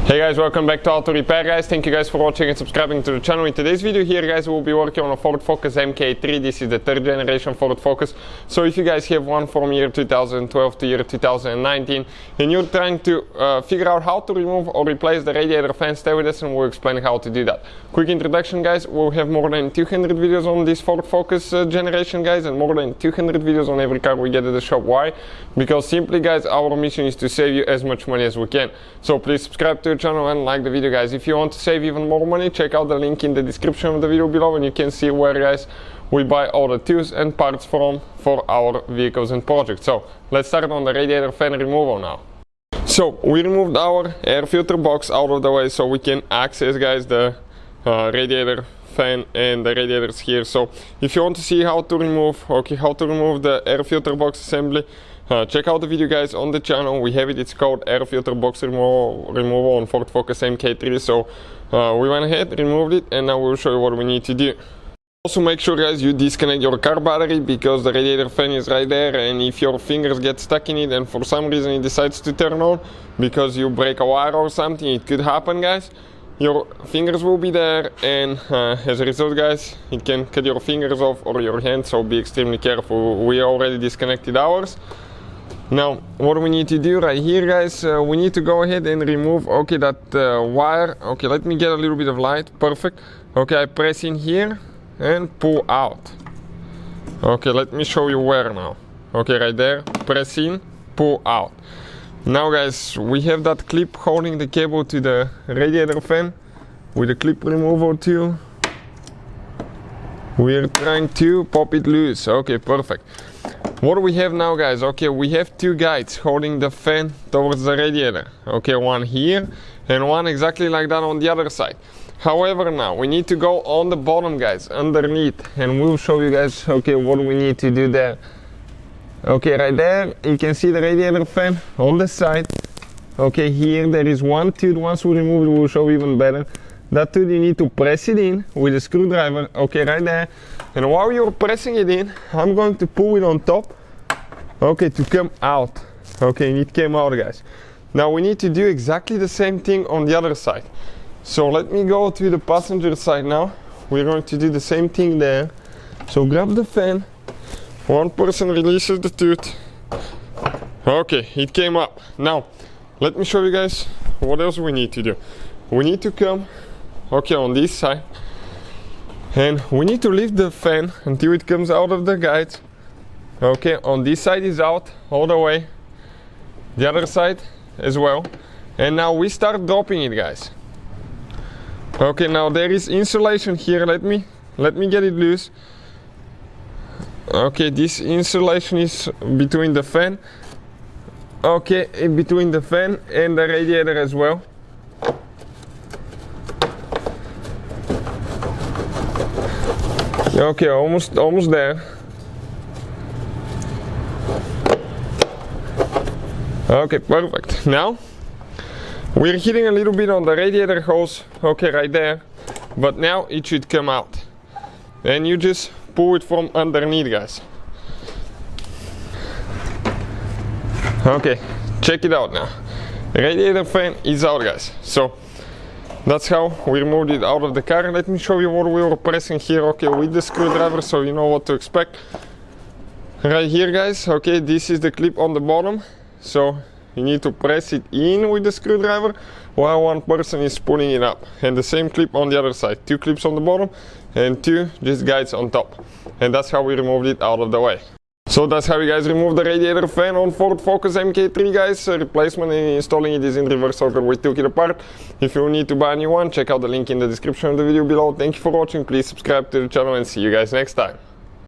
Hey guys, welcome back to Auto Repair guys. Thank you guys for watching and subscribing to the channel. In today's video here guys, we'll be working on a Ford Focus MK3. This is the third generation Ford Focus. So if you guys have one from year 2012 to year 2019 and you're trying to figure out how to remove or replace the radiator fan, stay with us and we'll explain how to do that. Quick introduction guys, we'll have more than 200 videos on this Ford Focus generation guys, and more than 200 videos on every car we get at the shop. Why? Because simply guys, our mission is to save you as much money as we can. So please subscribe to the channel and like the video guys. If you want to save even more money, check out the link in the description of the video below and you can see where guys we buy all the tools and parts from for our vehicles and projects. So let's start on the radiator fan removal now. So we removed our air filter box out of the way so we can access guys the radiator fan and the radiators here. So if you want to see how to remove the air filter box assembly, check out the video guys on the channel. We have it, it's called air filter box removal on Ford Focus MK3. So we went ahead, removed it, and now we'll show you what we need to do. Also make sure guys you disconnect your car battery because the radiator fan is right there, and if your fingers get stuck in it and for some reason it decides to turn on because you break a wire or something, it could happen guys. Your fingers will be there, and as a result guys, it can cut your fingers off or your hand, so be extremely careful. We already disconnected ours. Now what we need to do right here guys, we need to go ahead and remove that wire. Okay, let me get a little bit of light. Perfect. Okay, I press in here and pull out. Okay, let me show you where now. Okay, right there, press in, pull out. Now guys, we have that clip holding the cable to the radiator fan with a clip removal tool. We're trying to pop it loose. Okay, perfect. What do we have now guys? Okay, we have two guides holding the fan towards the radiator. Okay, one here and one exactly like that on the other side. However, now we need to go on the bottom guys, underneath, and we'll show you guys what we need to do there. Okay, right there you can see the radiator fan on the side. Okay, here there is one tooth. Once we remove it, we'll show even better. That tooth you need to press it in with a screwdriver. Okay, right there. And while you're pressing it in, I'm going to pull it on top. Okay, to come out. Okay, and it came out guys. Now we need to do exactly the same thing on the other side. So let me go to the passenger side now. We're going to do the same thing there. So grab the fan. One person releases the tooth. Okay, it came up. Now, let me show you guys what else we need to do. We need to come, on this side. And we need to lift the fan until it comes out of the guides. Okay, on this side is out all the way. The other side as well. And now we start dropping it guys. Okay, now there is insulation here. Let me get it loose. Okay, this insulation is between the fan. Okay, between the fan and the radiator as well. Okay, almost there. Okay, perfect. Now we're hitting a little bit on the radiator hose. Okay, right there. But now it should come out. And you just pull it from underneath guys. Okay, check it out now. Radiator fan is out guys. So that's how we removed it out of the car. Let me show you what we were pressing here, with the screwdriver, so you know what to expect. Right here guys, this is the clip on the bottom. So you need to press it in with the screwdriver while one person is pulling it up. And the same clip on the other side. Two clips on the bottom and two just guides on top. And that's how we removed it out of the way. So that's how you guys remove the radiator fan on Ford Focus MK3 guys. Replacement and installing it is in reverse order. We took it apart. If you need to buy a new one, check out the link in the description of the video below. Thank you for watching. Please subscribe to the channel and see you guys next time.